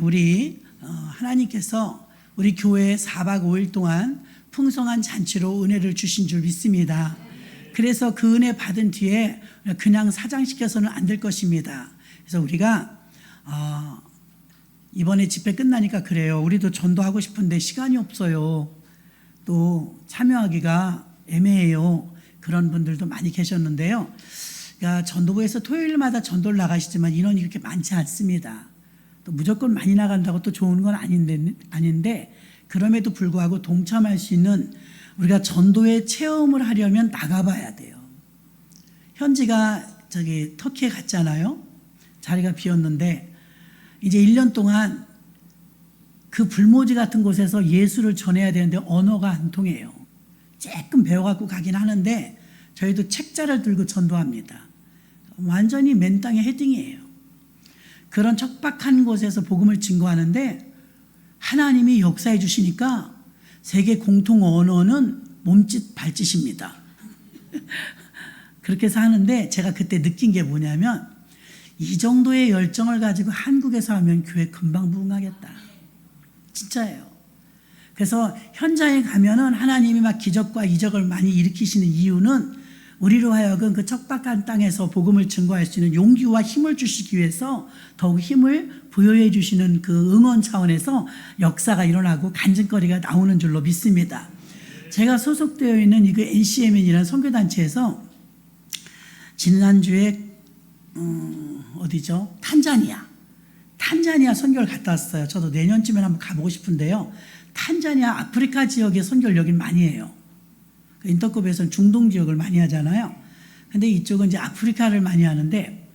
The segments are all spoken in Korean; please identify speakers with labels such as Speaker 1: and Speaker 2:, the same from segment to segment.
Speaker 1: 우리 하나님께서 우리 교회에 4박 5일 동안 풍성한 잔치로 은혜를 주신 줄 믿습니다. 그래서 그 은혜 받은 뒤에 그냥 사장시켜서는 안 될 것입니다. 그래서 우리가 이번에 집회 끝나니까 그래요. 우리도 전도하고 싶은데 시간이 없어요. 또 참여하기가 애매해요. 그런 분들도 많이 계셨는데요. 그러니까 전도부에서 토요일마다 전도를 나가시지만 인원이 그렇게 많지 않습니다. 또 무조건 많이 나간다고 또 좋은 건 아닌데 그럼에도 불구하고 동참할 수 있는 우리가 전도의 체험을 하려면 나가봐야 돼요. 현지가 터키에 갔잖아요. 자리가 비었는데 이제 1년 동안 그 불모지 같은 곳에서 예수를 전해야 되는데 언어가 안 통해요. 조금 배워갖고 가긴 하는데 저희도 책자를 들고 전도합니다. 완전히 맨 땅에 헤딩이에요. 그런 척박한 곳에서 복음을 증거하는데 하나님이 역사해 주시니까 세계 공통 언어는 몸짓 발짓입니다. 그렇게 해서 하는데 제가 그때 느낀 게 뭐냐면 이 정도의 열정을 가지고 한국에서 하면 교회 금방 부흥하겠다. 진짜예요. 그래서 현장에 가면은 하나님이 막 기적과 이적을 많이 일으키시는 이유는 우리로 하여금 그 척박한 땅에서 복음을 증거할 수 있는 용기와 힘을 주시기 위해서 더욱 힘을 부여해 주시는 그 응원 차원에서 역사가 일어나고 간증거리가 나오는 줄로 믿습니다. 제가 소속되어 있는 이 NCMN이라는 선교단체에서 지난주에 어디죠? 탄자니아 선교를 갔다 왔어요. 저도 내년쯤에 한번 가보고 싶은데요. 탄자니아 아프리카 지역의 선교를 여긴 많이 해요. 인터컵에서는 중동 지역을 많이 하잖아요. 근데 이쪽은 이제 아프리카를 많이 하는데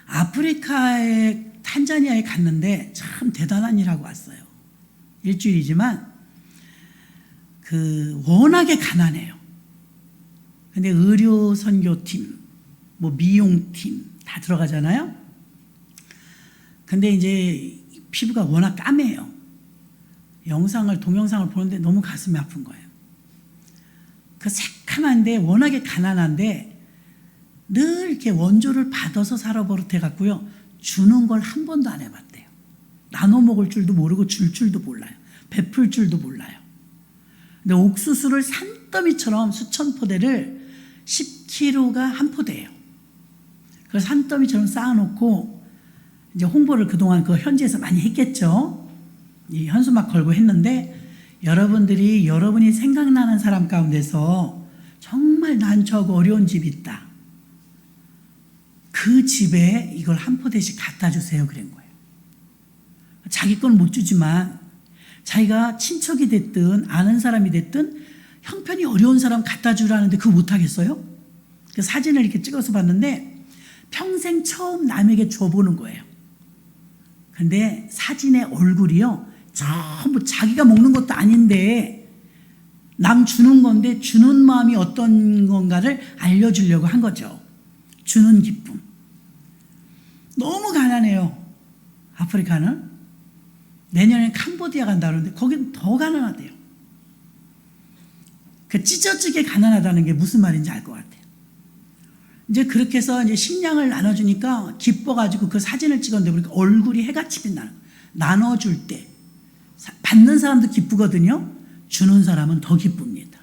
Speaker 1: 아프리카에 탄자니아에 갔는데 참 대단한 일 하고 왔어요. 일주일이지만 워낙에 가난해요. 근데 의료 선교팀, 미용팀 다 들어가잖아요. 근데 이제 피부가 워낙 까매요. 동영상을 보는데 너무 가슴이 아픈 거예요. 그 새카만데 워낙에 가난한데 늘 이렇게 원조를 받아서 살아 버릇해 갖고요. 주는 걸 한 번도 안 해봤대요. 나눠 먹을 줄도 모르고 줄 줄도 몰라요. 베풀 줄도 몰라요. 근데 옥수수를 산더미처럼 수천 포대를 10kg가 한 포대예요. 그래서 산더미처럼 쌓아놓고 이제 홍보를 그동안 그 현지에서 많이 했겠죠. 이 현수막 걸고 했는데 여러분이 생각나는 사람 가운데서 정말 난처하고 어려운 집이 있다. 그 집에 이걸 한 포대씩 갖다 주세요. 그런 거예요. 자기 건 못 주지만 자기가 친척이 됐든 아는 사람이 됐든 형편이 어려운 사람 갖다 주라는데 그거 못 하겠어요? 그 사진을 이렇게 찍어서 봤는데 평생 처음 남에게 줘보는 거예요. 근데 사진의 얼굴이요. 전부 자기가 먹는 것도 아닌데 남 주는 건데 주는 마음이 어떤 건가를 알려주려고 한 거죠. 주는 기쁨. 너무 가난해요. 아프리카는. 내년에 캄보디아 간다 그러는데 거긴 더 가난하대요. 그 찢어지게 가난하다는 게 무슨 말인지 알 것 같아요. 이제 그렇게 해서 이제 식량을 나눠주니까 기뻐가지고 그 사진을 찍었는데 그러니까 얼굴이 해같이 빛나는 거예요. 나눠줄 때. 받는 사람도 기쁘거든요. 주는 사람은 더 기쁩니다.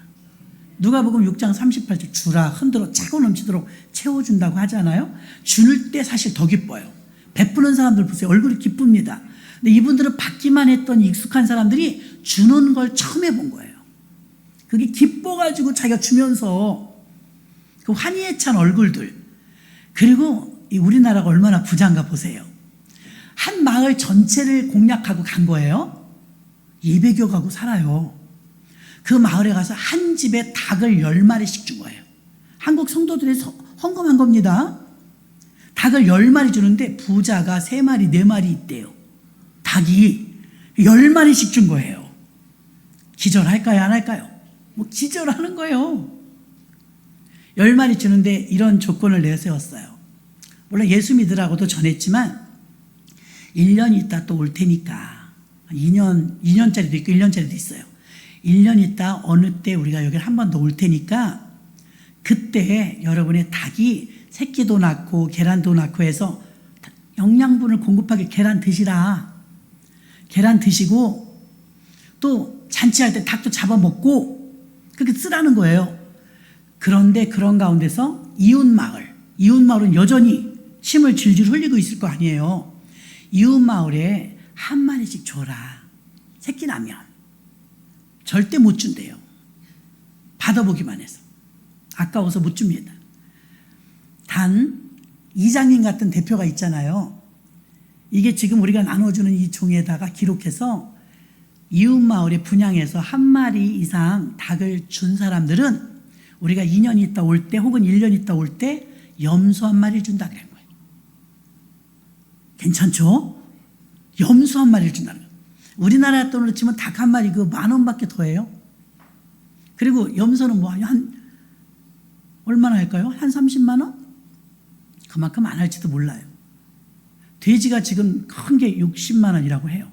Speaker 1: 누가복음 6장 38절 주라 흔들어 차고 넘치도록 채워준다고 하잖아요. 줄 때 사실 더 기뻐요. 베푸는 사람들 보세요. 얼굴이 기쁩니다. 근데 이분들은 받기만 했던 익숙한 사람들이 주는 걸 처음 해본 거예요. 그게 기뻐가지고 자기가 주면서 그 환희에 찬 얼굴들. 그리고 이 우리나라가 얼마나 부자인가 보세요. 한 마을 전체를 공략하고 간 거예요. 200여 가구 살아요. 그 마을에 가서 한 집에 닭을 10마리씩 준 거예요. 한국 성도들이 헌금한 겁니다. 닭을 10마리 주는데 부자가 3마리, 4마리 있대요. 닭이 10마리씩 준 거예요. 기절할까요? 안 할까요? 기절하는 거예요. 10마리 주는데 이런 조건을 내세웠어요. 물론 예수 믿으라고도 전했지만 1년 있다 또 올 테니까 2년짜리도 있고 1년짜리도 있어요. 1년 있다 어느 때 우리가 여기 한 번 더 올 테니까 그때 여러분의 닭이 새끼도 낳고 계란도 낳고 해서 영양분을 공급하게 계란 드시라. 계란 드시고 또 잔치할 때 닭도 잡아먹고 그렇게 쓰라는 거예요. 그런데 그런 가운데서 이웃마을은 여전히 침을 질질 흘리고 있을 거 아니에요. 이웃마을에 한 마리씩 줘라. 새끼 나면 절대 못 준대요. 받아보기만 해서. 아까워서 못 줍니다. 단 이장님 같은 대표가 있잖아요. 이게 지금 우리가 나눠주는 이 종에다가 기록해서 이웃마을에 분양해서 한 마리 이상 닭을 준 사람들은 우리가 2년 있다 올 때 혹은 1년 있다 올 때 염소 한 마리를 준다 그런 거예요. 괜찮죠? 염소 한 마리를 준다는 거예요. 우리나라 돈으로 치면 닭 한 마리 그 10,000원밖에 더해요. 그리고 염소는 뭐 한 얼마나 할까요? 한 30만 원? 그만큼 안 할지도 몰라요. 돼지가 지금 큰 게 60만 원이라고 해요.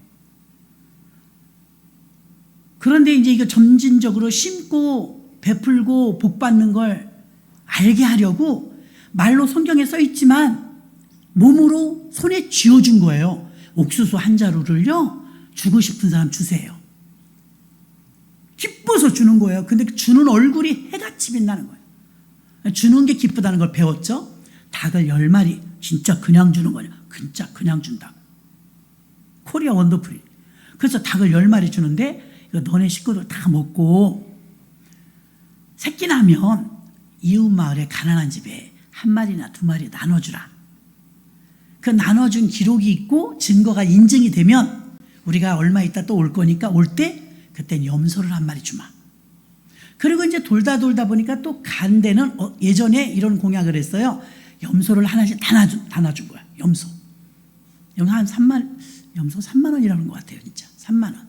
Speaker 1: 그런데 이제 이거 점진적으로 심고 베풀고 복 받는 걸 알게 하려고 말로 성경에 써 있지만 몸으로 손에 쥐어준 거예요. 옥수수 한 자루를요, 주고 싶은 사람 주세요. 기뻐서 주는 거예요. 근데 주는 얼굴이 해같이 빛나는 거예요. 주는 게 기쁘다는 걸 배웠죠. 닭을 10마리 진짜 그냥 주는 거냐? 진짜 그냥 준다. 코리아 원더풀이. 그래서 닭을 10마리 주는데 이거 너네 식구들 다 먹고 새끼 나면 이웃 마을에 가난한 집에 한 마리나 두 마리 나눠주라. 그 나눠준 기록이 있고 증거가 인증이 되면 우리가 얼마 있다 또 올 거니까 올 때 그땐 염소를 한 마리 주마. 그리고 이제 돌다 보니까 또 간 데는 예전에 이런 공약을 했어요. 염소를 하나씩 다 놔준 거야. 염소 한 3만 원이라는 것 같아요. 진짜 3만 원.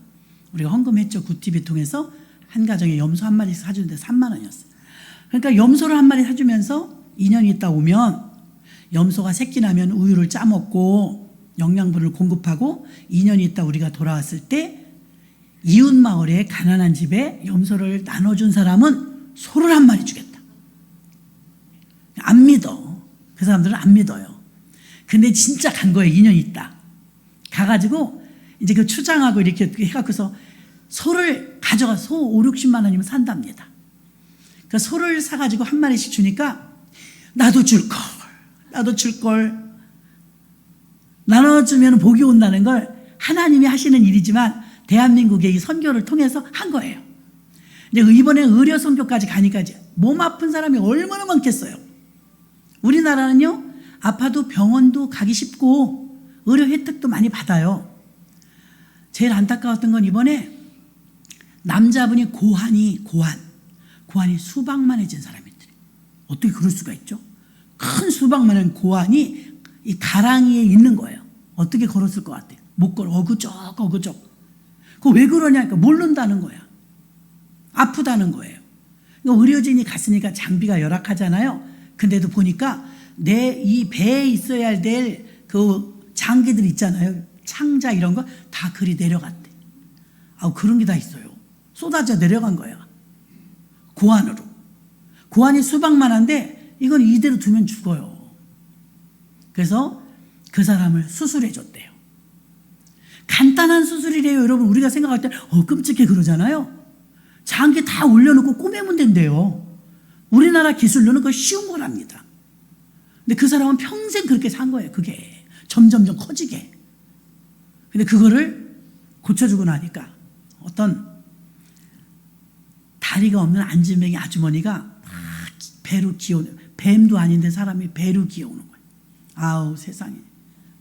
Speaker 1: 우리가 헌금했죠. 굿TV 통해서 한 가정에 염소 한 마리 사주는데 3만 원이었어요. 그러니까 염소를 한 마리 사주면서 2년 있다 오면 염소가 새끼 나면 우유를 짜먹고 영양분을 공급하고 2년 있다 우리가 돌아왔을 때 이웃 마을에 가난한 집에 염소를 나눠준 사람은 소를 한 마리 주겠다. 안 믿어. 그 사람들은 안 믿어요. 근데 진짜 간 거예요. 2년 있다. 가가지고 이제 그 추장하고 이렇게 해갖고서 소를 가져가 소 5, 60만 원이면 산답니다. 그 소를 사가지고 한 마리씩 주니까 나도 줄 걸. 나눠주면 복이 온다는 걸 하나님이 하시는 일이지만 대한민국의 이 선교를 통해서 한 거예요. 이제 이번에 의료 선교까지 가니까 이제 몸 아픈 사람이 얼마나 많겠어요. 우리나라는요, 아파도 병원도 가기 쉽고 의료 혜택도 많이 받아요. 제일 안타까웠던 건 이번에 남자분이 고환이 수박만해진 사람인데 어떻게 그럴 수가 있죠? 큰 수박만한 고환이 이 가랑이에 있는 거예요. 어떻게 걸었을 것 같아요? 못 걸어. 어그적. 그거 왜 그러냐니까 모른다는 거야. 아프다는 거예요. 그러니까 의료진이 갔으니까 장비가 열악하잖아요. 근데도 보니까 내 이 배에 있어야 될 그 장기들 있잖아요. 창자 이런 거 다 그리 내려갔대. 그런 게 다 있어요. 쏟아져 내려간 거야. 고환으로. 고환이 수박만한데 이건 이대로 두면 죽어요. 그래서 그 사람을 수술해 줬대요. 간단한 수술이래요. 여러분 우리가 생각할 때 끔찍해 그러잖아요. 장기 다 올려놓고 꼬매면 된대요. 우리나라 기술로는 그거 쉬운 거랍니다. 근데 그 사람은 평생 그렇게 산 거예요. 그게 점점점 커지게. 근데 그거를 고쳐주고 나니까 어떤 다리가 없는 안진뱅이 아주머니가 막 배로 기어오는, 뱀도 아닌데 사람이 배로 기어오는 거예요. 아우 세상에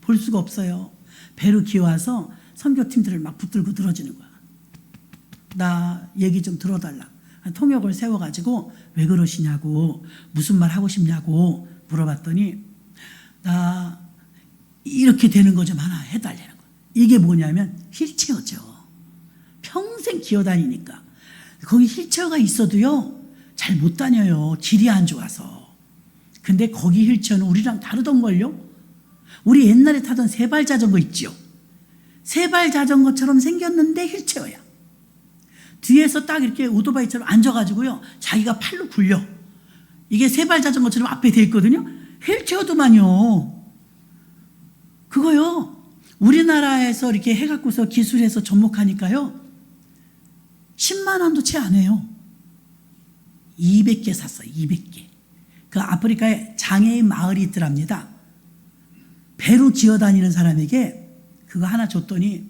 Speaker 1: 볼 수가 없어요. 배로 기어와서 선교팀들을 막 붙들고 들어주는 거야. 나 얘기 좀 들어달라. 통역을 세워가지고 왜 그러시냐고, 무슨 말 하고 싶냐고 물어봤더니 나 이렇게 되는 거 좀 하나 해달라는 거야. 이게 뭐냐면 휠체어죠. 평생 기어다니니까. 거기 휠체어가 있어도요 잘 못 다녀요. 길이 안 좋아서. 근데 거기 휠체어는 우리랑 다르던걸요. 우리 옛날에 타던 세발 자전거 있지요. 세발 자전거처럼 생겼는데 휠체어야. 뒤에서 딱 이렇게 오토바이처럼 앉아가지고요 자기가 팔로 굴려. 이게 세발 자전거처럼 앞에 돼 있거든요. 휠체어도만요. 그거요 우리나라에서 이렇게 해갖고서 기술해서 접목하니까요, 10만 원도 채 안 해요. 200개 샀어요. 200개. 그 아프리카에 장애인 마을이 있더랍니다. 배로 기어다니는 사람에게 그거 하나 줬더니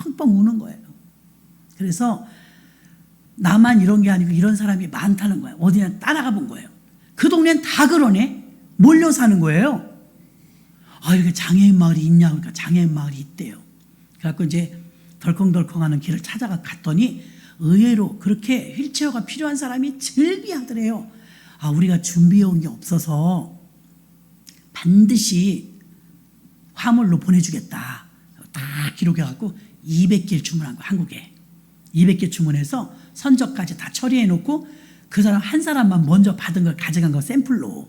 Speaker 1: 펑펑 우는 거예요. 그래서 나만 이런 게 아니고 이런 사람이 많다는 거예요. 어디나 따라가 본 거예요. 그 동네는 다 그러네. 몰려 사는 거예요. 아, 이렇게 장애인 마을이 있냐? 그러니까 장애인 마을이 있대요. 그래갖고 이제 덜컹덜컹하는 길을 찾아가 갔더니 의외로 그렇게 휠체어가 필요한 사람이 즐비하더래요. 아, 우리가 준비해온 게 없어서 반드시 화물로 보내주겠다. 다 기록해갖고 200개를 주문한 거야, 한국에. 200개 주문해서 선적까지 다 처리해놓고 그 사람 한 사람만 먼저 받은 걸 가져간 거 샘플로.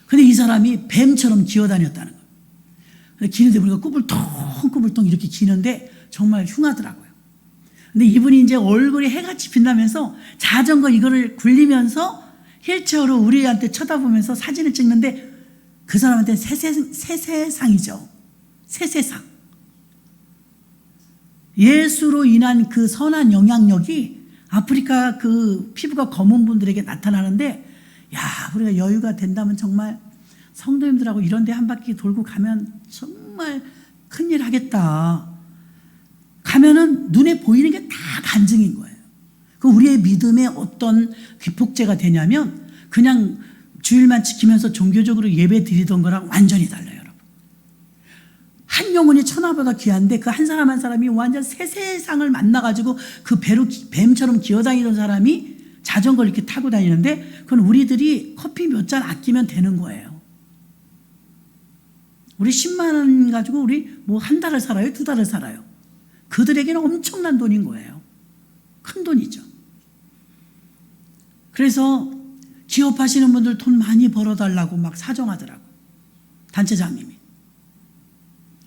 Speaker 1: 근데 이 사람이 뱀처럼 기어다녔다는 거예요. 기는데 우리가 꾸불통꾸불통 이렇게 기는데 정말 흉하더라고요. 근데 이분이 이제 얼굴이 해같이 빛나면서 자전거 이거를 굴리면서 휠체어로 우리한테 쳐다보면서 사진을 찍는데 그 사람한테 새세상이죠. 새세상. 예수로 인한 그 선한 영향력이 아프리카 그 피부가 검은 분들에게 나타나는데, 야, 우리가 여유가 된다면 정말 성도님들하고 이런 데 한 바퀴 돌고 가면 정말 큰일 하겠다. 가면은 눈에 보이는 게 다 간증인 거예요. 그 우리의 믿음의 어떤 기폭제가 되냐면 그냥 주일만 지키면서 종교적으로 예배 드리던 거랑 완전히 달라요, 여러분. 한 영혼이 천하보다 귀한데 그 한 사람 한 사람이 완전 새 세상을 만나가지고 그 배로 뱀처럼 기어다니던 사람이 자전거를 이렇게 타고 다니는데 그건 우리들이 커피 몇 잔 아끼면 되는 거예요. 우리 10만 원 가지고 우리 뭐 한 달을 살아요? 두 달을 살아요? 그들에게는 엄청난 돈인 거예요. 큰 돈이죠. 그래서 기업하시는 분들 돈 많이 벌어달라고 막 사정하더라고. 단체장님이.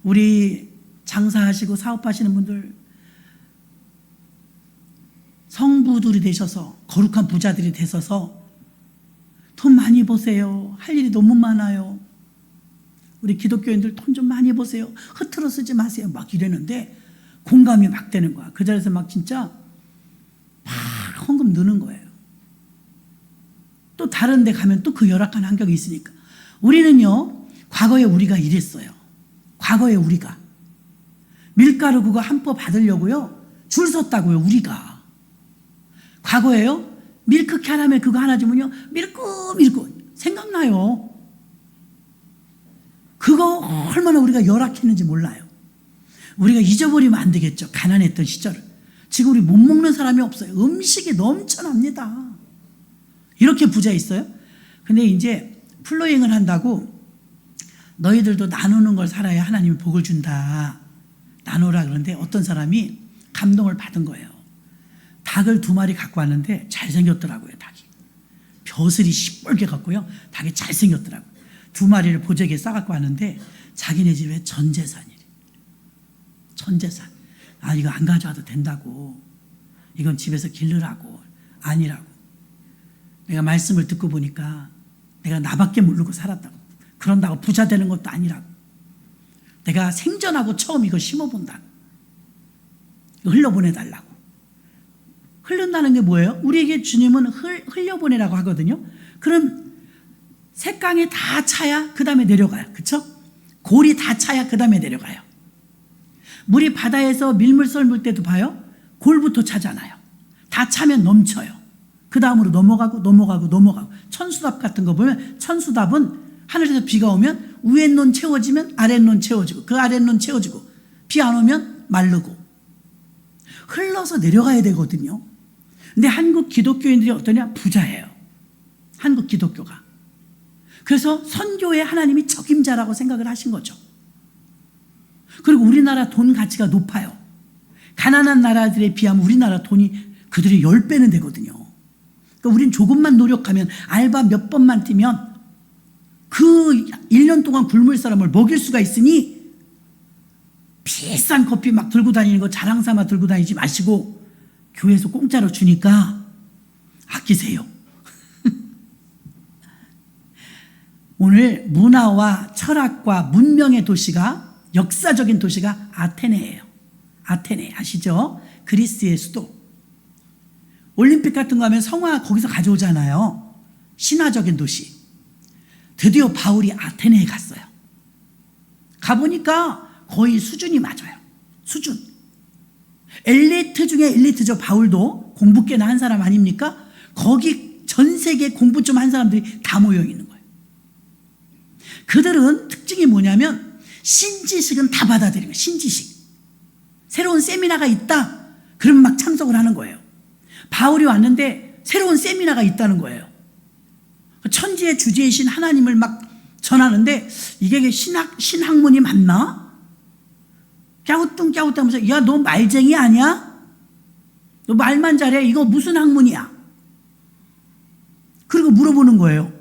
Speaker 1: 우리 장사하시고 사업하시는 분들 성부들이 되셔서 거룩한 부자들이 되셔서 돈 많이 버세요. 할 일이 너무 많아요. 우리 기독교인들 돈 좀 많이 버세요. 흐트러 쓰지 마세요. 막 이러는데 공감이 막 되는 거야. 그 자리에서 막 진짜 막 헌금 넣는 거예요. 또 다른 데 가면 또 그 열악한 환경이 있으니까. 우리는요, 과거에 우리가 이랬어요. 과거에 우리가. 밀가루 그거 한 포 받으려고요, 줄 섰다고요, 우리가. 과거에요, 밀크 캐러멜 그거 하나 주면요, 밀고 생각나요. 그거 얼마나 우리가 열악했는지 몰라요. 우리가 잊어버리면 안 되겠죠, 가난했던 시절을. 지금 우리 못 먹는 사람이 없어요. 음식이 넘쳐납니다. 이렇게 부자 있어요? 근데 이제 플로잉을 한다고 너희들도 나누는 걸 살아야 하나님이 복을 준다. 나누라 그러는데 어떤 사람이 감동을 받은 거예요. 닭을 2마리 갖고 왔는데 잘생겼더라고요, 닭이. 벼슬이 시뻘게 갖고요, 닭이 잘생겼더라고요. 2마리를 보재기에 싸갖고 왔는데 자기네 집에 전 재산이래. 전 재산. 아, 이거 안 가져와도 된다고. 이건 집에서 기르라고. 아니라고. 내가 말씀을 듣고 보니까 내가 나밖에 모르고 살았다고. 그런다고 부자 되는 것도 아니라고. 내가 생전하고 처음 이거 심어본다고. 이거 흘려보내달라고. 흘른다는 게 뭐예요? 우리에게 주님은 흘려보내라고 하거든요. 그럼 색강이 다 차야 그 다음에 내려가요. 그렇죠? 골이 다 차야 그 다음에 내려가요. 물이 바다에서 밀물 썰물 때도 봐요. 골부터 차잖아요. 다 차면 넘쳐요. 그 다음으로 넘어가고. 천수답 같은 거 보면 천수답은 하늘에서 비가 오면 위에 논 채워지면 아래 논 채워지고 그 아래 논 채워지고 비 안 오면 마르고 흘러서 내려가야 되거든요. 근데 한국 기독교인들이 어떠냐? 부자예요. 한국 기독교가. 그래서 선교에 하나님이 적임자라고 생각을 하신 거죠. 그리고 우리나라 돈 가치가 높아요. 가난한 나라들에 비하면 우리나라 돈이 그들의 10배는 되거든요. 그러니까 우린 조금만 노력하면 알바 몇 번만 뛰면 그 1년 동안 굶을 사람을 먹일 수가 있으니 비싼 커피 막 들고 다니는 거 자랑 삼아 들고 다니지 마시고 교회에서 공짜로 주니까 아끼세요. 오늘 문화와 철학과 문명의 도시가 역사적인 도시가 아테네예요. 아테네 아시죠? 그리스의 수도. 올림픽 같은 거 하면 성화 거기서 가져오잖아요. 신화적인 도시. 드디어 바울이 아테네에 갔어요. 가보니까 거의 수준이 맞아요. 수준. 엘리트 중에 엘리트죠. 바울도 공부 꽤나 한 사람 아닙니까? 거기 전 세계 공부 좀 한 사람들이 다 모여 있는 거예요. 그들은 특징이 뭐냐면 신지식은 다 받아들이는 거예요. 신지식. 새로운 세미나가 있다. 그러면 막 참석을 하는 거예요. 바울이 왔는데 새로운 세미나가 있다는 거예요. 천지의 주제이신 하나님을 막 전하는데 이게 신학문이 맞나? 꺄우뚱하면서 야, 너 말쟁이 아니야? 너 말만 잘해. 이거 무슨 학문이야? 그리고 물어보는 거예요.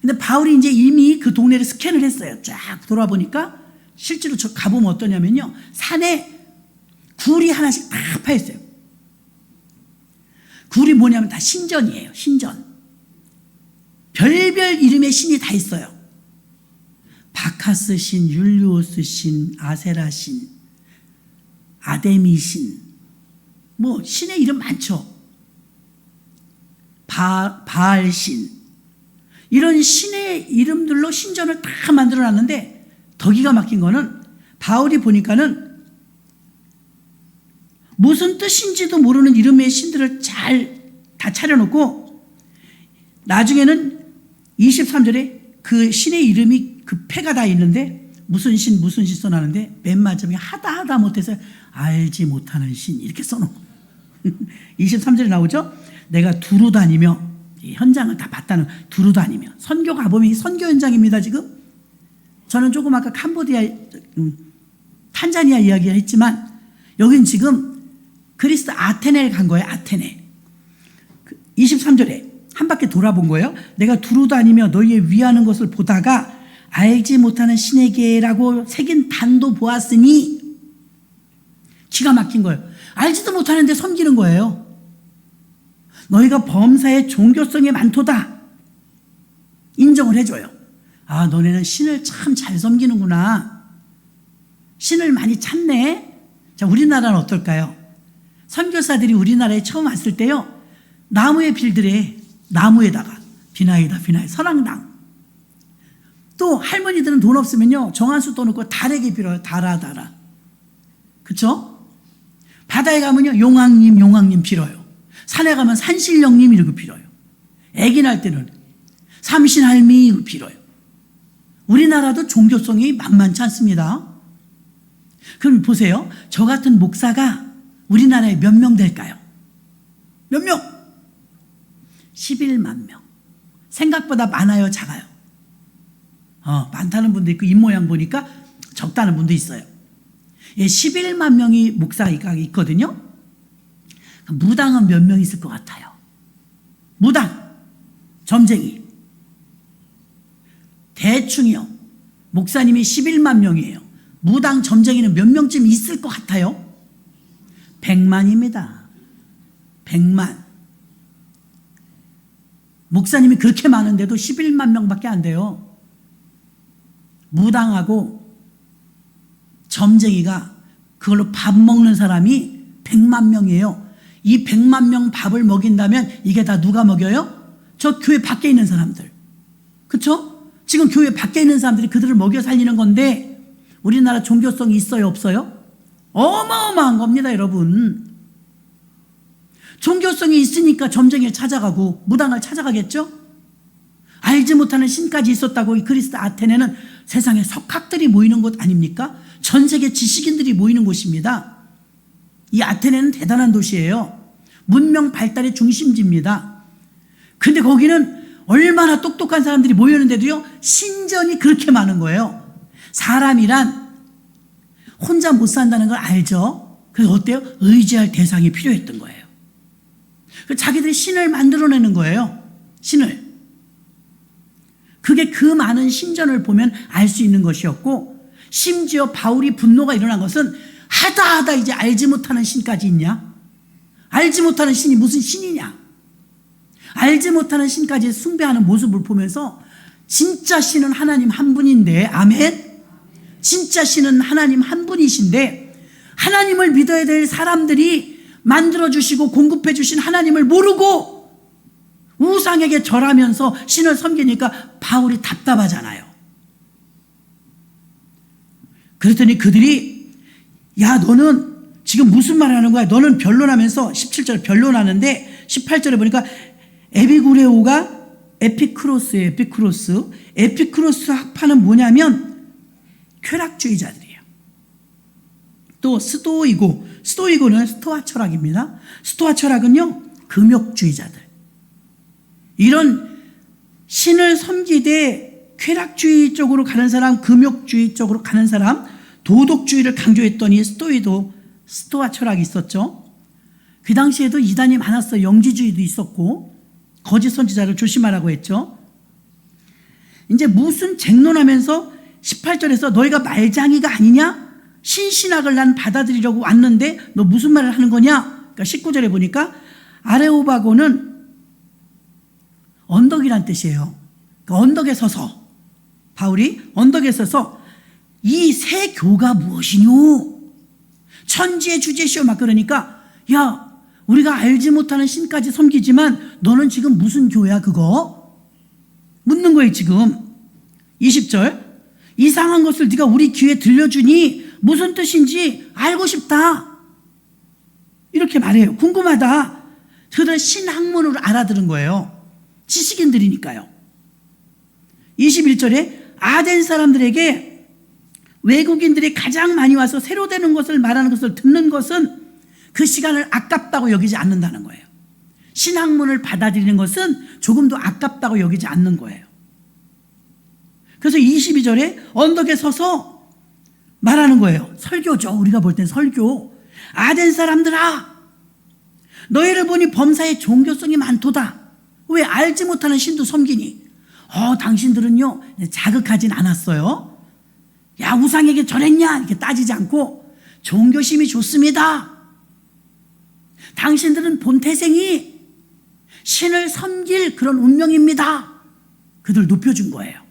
Speaker 1: 근데 바울이 이제 이미 그 동네를 스캔을 했어요. 쫙 돌아보니까 실제로 저 가보면 어떠냐면요. 산에 굴이 하나씩 다 파였어요. 굴이 뭐냐면 다 신전이에요. 신전. 별별 이름의 신이 다 있어요. 바카스 신, 율리오스 신, 아세라 신, 아데미 신, 뭐 신의 이름 많죠. 바알 신, 이런 신의 이름들로 신전을 다 만들어놨는데 더 기가 막힌 거는 바울이 보니까는 무슨 뜻인지도 모르는 이름의 신들을 잘 다 차려놓고 나중에는 23절에 그 신의 이름이 그 패가 다 있는데 무슨 신 써놨는데 맨 마지막에 하다 못해서 알지 못하는 신 이렇게 써놓고 23절에 나오죠. 내가 두루 다니며 현장을 다 봤다는 두루 다니며 선교 가보면 선교 현장입니다. 지금 저는 조금 아까 캄보디아 탄자니아 이야기를 했지만 여긴 지금 그리스 아테네를 간 거예요. 아테네 23절에 한 바퀴 돌아본 거예요. 내가 두루 다니며 너희의 위하는 것을 보다가 알지 못하는 신에게라고 새긴 단도 보았으니 기가 막힌 거예요. 알지도 못하는데 섬기는 거예요. 너희가 범사에 종교성이 많도다. 인정을 해줘요. 아, 너네는 신을 참 잘 섬기는구나. 신을 많이 찾네. 자, 우리나라는 어떨까요? 선교사들이 우리나라에 처음 왔을 때요. 나무에 빌드래. 나무에다가 비나이다 선앙당. 또 할머니들은 돈 없으면요 정한수 떠놓고 달에게 빌어요. 달아. 그쵸? 바다에 가면요 용왕님 빌어요. 산에 가면 산신령님 이러고 빌어요. 애기 날 때는 삼신할미 빌어요. 우리나라도 종교성이 만만치 않습니다. 그럼 보세요. 저 같은 목사가 우리나라에 몇 명 될까요? 몇 명? 11만 명. 생각보다 많아요, 작아요? 많다는 분도 있고 입모양 보니까 적다는 분도 있어요. 11만 명이 목사가 있거든요. 무당은 몇 명 있을 것 같아요? 무당, 점쟁이. 대충이요. 목사님이 11만 명이에요. 무당, 점쟁이는 몇 명쯤 있을 것 같아요? 100만입니다. 100만. 목사님이 그렇게 많은데도 11만 명밖에 안 돼요. 무당하고 점쟁이가 그걸로 밥 먹는 사람이 100만 명이에요. 이 100만 명 밥을 먹인다면 이게 다 누가 먹여요? 저 교회 밖에 있는 사람들. 그렇죠? 지금 교회 밖에 있는 사람들이 그들을 먹여 살리는 건데 우리나라 종교성이 있어요, 없어요? 어마어마한 겁니다, 여러분. 종교성이 있으니까 점쟁이를 찾아가고 무당을 찾아가겠죠? 알지 못하는 신까지 있었다고. 이 그리스 아테네는 세상에 석학들이 모이는 곳 아닙니까? 전 세계 지식인들이 모이는 곳입니다. 이 아테네는 대단한 도시예요. 문명 발달의 중심지입니다. 근데 거기는 얼마나 똑똑한 사람들이 모였는데도요 신전이 그렇게 많은 거예요. 사람이란 혼자 못 산다는 걸 알죠? 그래서 어때요? 의지할 대상이 필요했던 거예요. 자기들이 신을 만들어내는 거예요. 신을. 그게 그 많은 신전을 보면 알 수 있는 것이었고, 심지어 바울이 분노가 일어난 것은 하다 이제 알지 못하는 신까지 있냐? 알지 못하는 신이 무슨 신이냐? 알지 못하는 신까지 숭배하는 모습을 보면서 진짜 신은 하나님 한 분인데, 아멘? 진짜 신은 하나님 한 분이신데 하나님을 믿어야 될 사람들이 만들어주시고 공급해주신 하나님을 모르고 우상에게 절하면서 신을 섬기니까 바울이 답답하잖아요. 그랬더니 그들이 야 너는 지금 무슨 말 하는 거야? 너는 변론하면서 17절 변론하는데 18절에 보니까 에피구레오가 에피크로스예요. 에피크로스 학파는 뭐냐면 쾌락주의자들이에요. 또 스토이고는 스토아 철학입니다. 스토아 철학은요 금욕주의자들. 이런 신을 섬기되 쾌락주의 쪽으로 가는 사람, 금욕주의 쪽으로 가는 사람, 도덕주의를 강조했더니 스토아 철학이 있었죠. 그 당시에도 이단이 많았어요. 영지주의도 있었고 거짓 선지자를 조심하라고 했죠. 이제 무슨 쟁론하면서 18절에서 너희가 말장이가 아니냐? 신신학을 난 받아들이려고 왔는데 너 무슨 말을 하는 거냐? 그러니까 19절에 보니까 아레오바고는 언덕이란 뜻이에요. 그러니까 언덕에 서서 바울이 언덕에 서서 이 새 교가 무엇이뇨? 천지의 주제시오 막 그러니까 야 우리가 알지 못하는 신까지 섬기지만 너는 지금 무슨 교야 그거? 묻는 거예요 지금. 20절 이상한 것을 네가 우리 귀에 들려주니 무슨 뜻인지 알고 싶다 이렇게 말해요. 궁금하다. 그들은 신학문으로 알아들은 거예요. 지식인들이니까요. 21절에 아덴 사람들에게 외국인들이 가장 많이 와서 새로 되는 것을 말하는 것을 듣는 것은 그 시간을 아깝다고 여기지 않는다는 거예요. 신학문을 받아들이는 것은 조금도 아깝다고 여기지 않는 거예요. 그래서 22절에 언덕에 서서 말하는 거예요. 설교죠. 우리가 볼 땐 설교. 아덴 사람들아 너희를 보니 범사에 종교성이 많도다. 왜 알지 못하는 신도 섬기니? 당신들은요 자극하진 않았어요. 야 우상에게 절했냐? 이렇게 따지지 않고 종교심이 좋습니다. 당신들은 본태생이 신을 섬길 그런 운명입니다. 그들 높여준 거예요.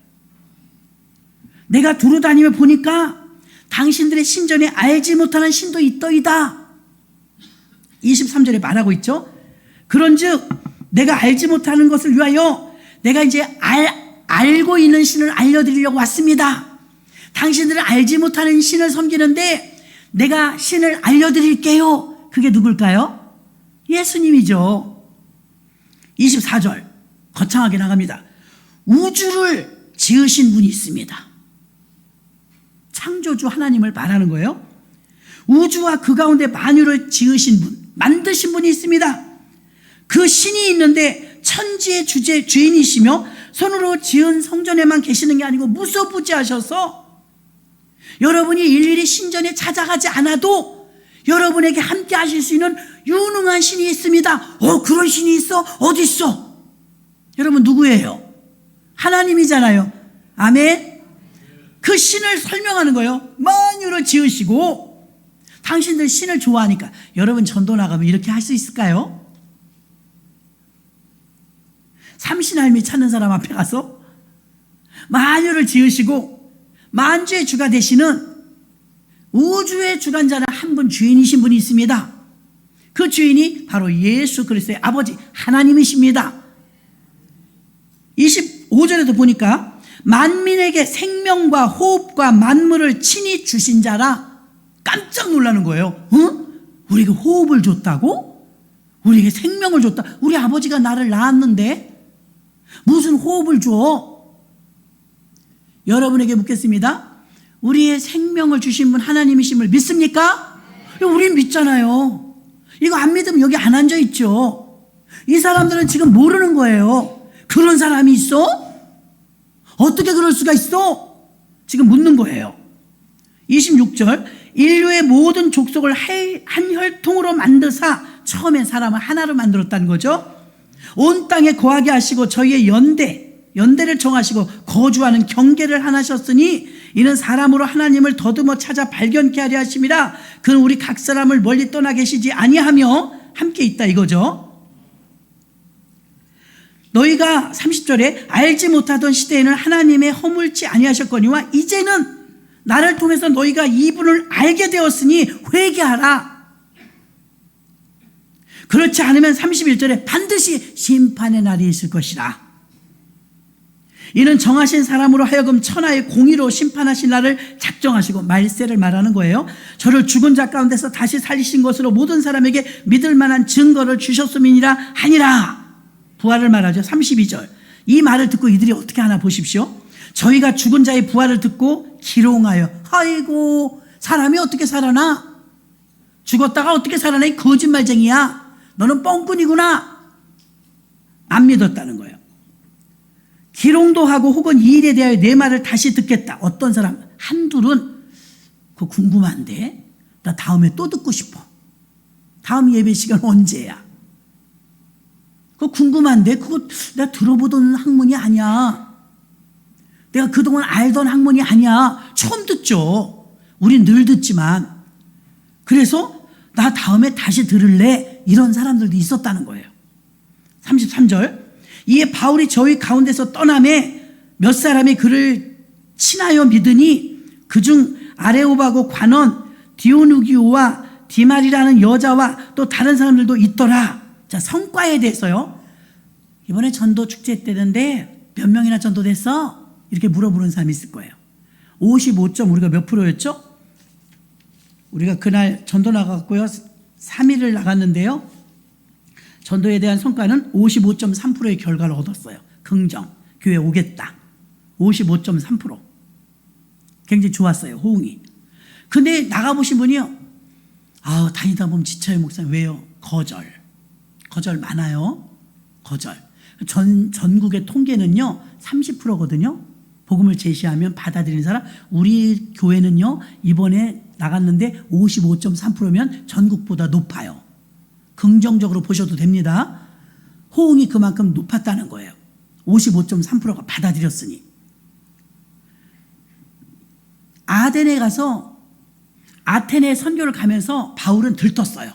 Speaker 1: 내가 두루 다니며 보니까 당신들의 신전에 알지 못하는 신도 있더이다. 23절에 말하고 있죠. 그런즉 내가 알지 못하는 것을 위하여 내가 이제 알고 있는 신을 알려드리려고 왔습니다. 당신들은 알지 못하는 신을 섬기는데 내가 신을 알려드릴게요. 그게 누굴까요? 예수님이죠. 24절 거창하게 나갑니다. 우주를 지으신 분이 있습니다. 창조주 하나님을 말하는 거예요. 우주와 그 가운데 만유를 지으신 분, 만드신 분이 있습니다. 그 신이 있는데 천지의 주인이시며 손으로 지은 성전에만 계시는 게 아니고 무소부지하셔서 여러분이 일일이 신전에 찾아가지 않아도 여러분에게 함께 하실 수 있는 유능한 신이 있습니다. 그런 신이 있어? 어디 있어? 여러분 누구예요? 하나님이잖아요. 아멘. 그 신을 설명하는 거예요. 만유를 지으시고 당신들 신을 좋아하니까 여러분 전도 나가면 이렇게 할 수 있을까요? 삼신할미 찾는 사람 앞에 가서 만유를 지으시고 만주의 주가 되시는 우주의 주관자는 한 분 주인이신 분이 있습니다. 그 주인이 바로 예수 그리스도의 아버지 하나님이십니다. 25절에도 보니까 만민에게 생명과 호흡과 만물을 친히 주신 자라. 깜짝 놀라는 거예요. 우리에게 호흡을 줬다고? 우리에게 생명을 줬다. 우리 아버지가 나를 낳았는데 무슨 호흡을 줘? 여러분에게 묻겠습니다. 우리의 생명을 주신 분 하나님이심을 믿습니까? 우린 믿잖아요. 이거 안 믿으면 여기 안 앉아있죠. 이 사람들은 지금 모르는 거예요. 그런 사람이 있어? 어떻게 그럴 수가 있어? 지금 묻는 거예요. 26절 인류의 모든 족속을 한 혈통으로 만드사 처음에 사람을 하나로 만들었다는 거죠. 온 땅에 거하게 하시고 저희의 연대를 정하시고 거주하는 경계를 하나셨으니 이는 사람으로 하나님을 더듬어 찾아 발견케 하려 하심이라. 그는 우리 각 사람을 멀리 떠나 계시지 아니하며 함께 있다 이거죠. 너희가 30절에 알지 못하던 시대에는 하나님의 허물지 아니하셨거니와 이제는 나를 통해서 너희가 이분을 알게 되었으니 회개하라. 그렇지 않으면 31절에 반드시 심판의 날이 있을 것이라. 이는 정하신 사람으로 하여금 천하의 공의로 심판하신 날을 작정하시고, 말세를 말하는 거예요. 저를 죽은 자 가운데서 다시 살리신 것으로 모든 사람에게 믿을 만한 증거를 주셨음이니라 하니라. 부활을 말하죠. 32절. 이 말을 듣고 이들이 어떻게 하나 보십시오. 저희가 죽은 자의 부활을 듣고 기롱하여, 아이고 사람이 어떻게 살아나? 죽었다가 어떻게 살아나? 이 거짓말쟁이야. 너는 뻥꾼이구나. 안 믿었다는 거예요. 기롱도 하고 혹은 이 일에 대하여 내 말을 다시 듣겠다. 어떤 사람 한둘은 그거 궁금한데 나 다음에 또 듣고 싶어. 다음 예배 시간 언제야? 그거 궁금한데 그거 내가 들어보던 학문이 아니야. 내가 그동안 알던 학문이 아니야. 처음 듣죠. 우린 늘 듣지만. 그래서 나 다음에 다시 들을래. 이런 사람들도 있었다는 거예요. 33절. 이에 바울이 저희 가운데서 떠남에 몇 사람이 그를 친하여 믿으니 그중 아레오바고 관원 디오누기오와 디말이라는 여자와 또 다른 사람들도 있더라. 자, 성과에 대해서요. 이번에 전도 축제 때는데 몇 명이나 전도됐어? 이렇게 물어보는 사람이 있을 거예요. 55점, 우리가 몇 프로였죠? 우리가 그날 전도 나갔고요. 3일을 나갔는데요. 전도에 대한 성과는 55.3%의 결과를 얻었어요. 긍정, 교회 오겠다. 55.3%. 굉장히 좋았어요, 호응이. 근데 나가보신 분이요. 다니다 보면 지쳐요, 목사님. 왜요? 거절 많아요. 거절. 전국의 통계는요, 30%거든요. 복음을 제시하면 받아들이는 사람. 우리 교회는요, 이번에 나갔는데 55.3%면 전국보다 높아요. 긍정적으로 보셔도 됩니다. 호응이 그만큼 높았다는 거예요. 55.3%가 받아들였으니. 아덴에 가서 아테네 선교를 가면서 바울은 들떴어요.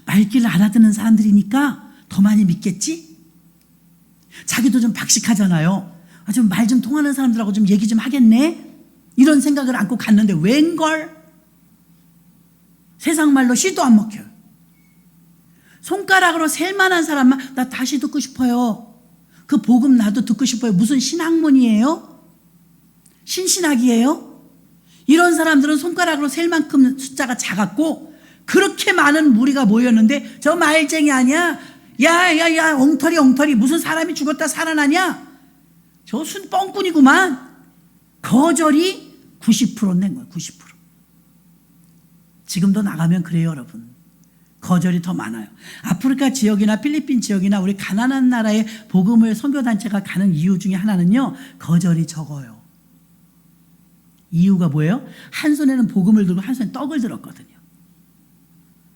Speaker 1: 말귀를 알아듣는 사람들이니까 더 많이 믿겠지? 자기도 좀 박식하잖아요. 좀 말 좀 통하는 사람들하고 좀 얘기 좀 하겠네? 이런 생각을 안고 갔는데 웬걸? 세상 말로 씨도 안 먹혀요. 손가락으로 셀 만한 사람만 나 다시 듣고 싶어요. 그 복음 나도 듣고 싶어요. 무슨 신학문이에요? 신신학이에요? 이런 사람들은 손가락으로 셀 만큼 숫자가 작았고 그렇게 많은 무리가 모였는데 저 말쟁이 아니야? 야 엉터리 무슨 사람이 죽었다 살아나냐? 저 순 뻥꾼이구만. 거절이 90% 낸 거예요. 90%. 지금도 나가면 그래요, 여러분. 거절이 더 많아요. 아프리카 지역이나 필리핀 지역이나 우리 가난한 나라에 복음을 선교단체가 가는 이유 중에 하나는요, 거절이 적어요. 이유가 뭐예요? 한 손에는 복음을 들고 한 손에 떡을 들었거든요.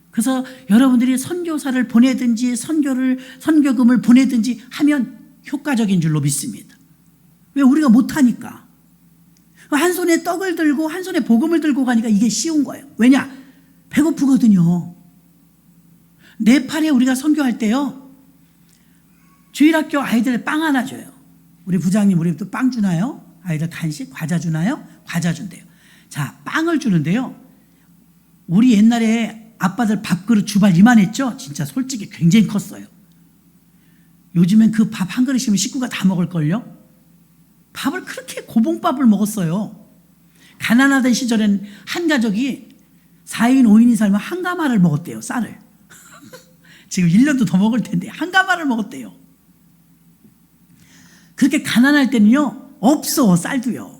Speaker 1: 그래서 여러분들이 선교사를 보내든지 선교금을 보내든지 하면 효과적인 줄로 믿습니다. 왜? 우리가 못하니까. 한 손에 떡을 들고 한 손에 복음을 들고 가니까 이게 쉬운 거예요. 왜냐? 배고프거든요. 네팔에 우리가 선교할 때요, 주일학교 아이들 빵 하나 줘요. 우리 부장님, 우리 또 빵 주나요? 아이들 간식, 과자 주나요? 과자 준대요. 자, 빵을 주는데요, 우리 옛날에 아빠들 밥그릇 주발 이만했죠? 진짜 솔직히 굉장히 컸어요. 요즘엔 그 밥 한 그릇이면 식구가 다 먹을걸요? 밥을 그렇게 고봉밥을 먹었어요. 가난하던 시절엔 한 가족이 4인 5인이 살면 한 가마를 먹었대요, 쌀을. 지금 1년도 더 먹을 텐데 한 가마를 먹었대요. 그렇게 가난할 때는요, 없어, 쌀도요.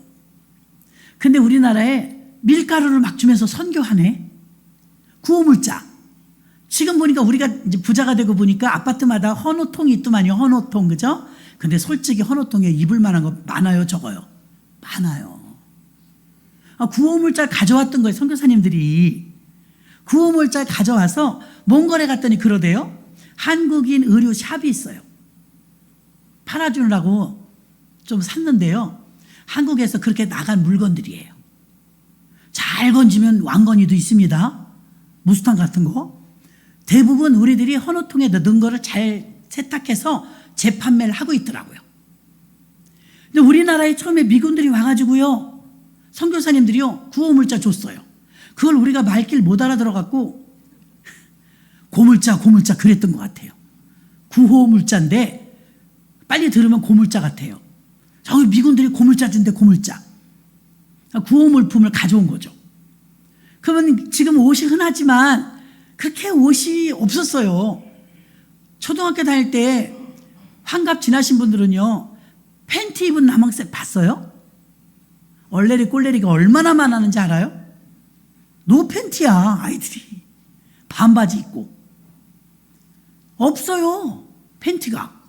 Speaker 1: 근데 우리나라에 밀가루를 막 주면서 선교하네. 구호물자. 지금 보니까 우리가 이제 부자가 되고 보니까 아파트마다 헌호통이 있더만요. 헌호통, 그죠? 근데 솔직히 헌호통에 입을 만한 거 많아요, 적어요? 많아요. 구호물자 가져왔던 거예요, 선교사님들이. 구호물자 가져와서 몽골에 갔더니 그러대요. 한국인 의류 샵이 있어요. 팔아주느라고 좀 샀는데요, 한국에서 그렇게 나간 물건들이에요. 잘 건지면 왕건이도 있습니다. 무스탕 같은 거. 대부분 우리들이 헌호통에 넣은 거를 잘 세탁해서 재판매를 하고 있더라고요. 근데 우리나라에 처음에 미군들이 와가지고요, 선교사님들이요 구호물자 줬어요. 그걸 우리가 말귀를 못 알아들어갖고 고물자 그랬던 것 같아요. 구호물자인데 빨리 들으면 고물자 같아요. 저기 미군들이 고물자 준대. 고물자. 구호물품을 가져온 거죠. 그러면 지금 옷이 흔하지만 그렇게 옷이 없었어요. 초등학교 다닐 때 환갑 지나신 분들은요 팬티 입은 남학생 봤어요? 얼레리 꼴레리가 얼마나 많았는지 알아요? 노 팬티야. 아이들이 반바지 입고 없어요. 팬티가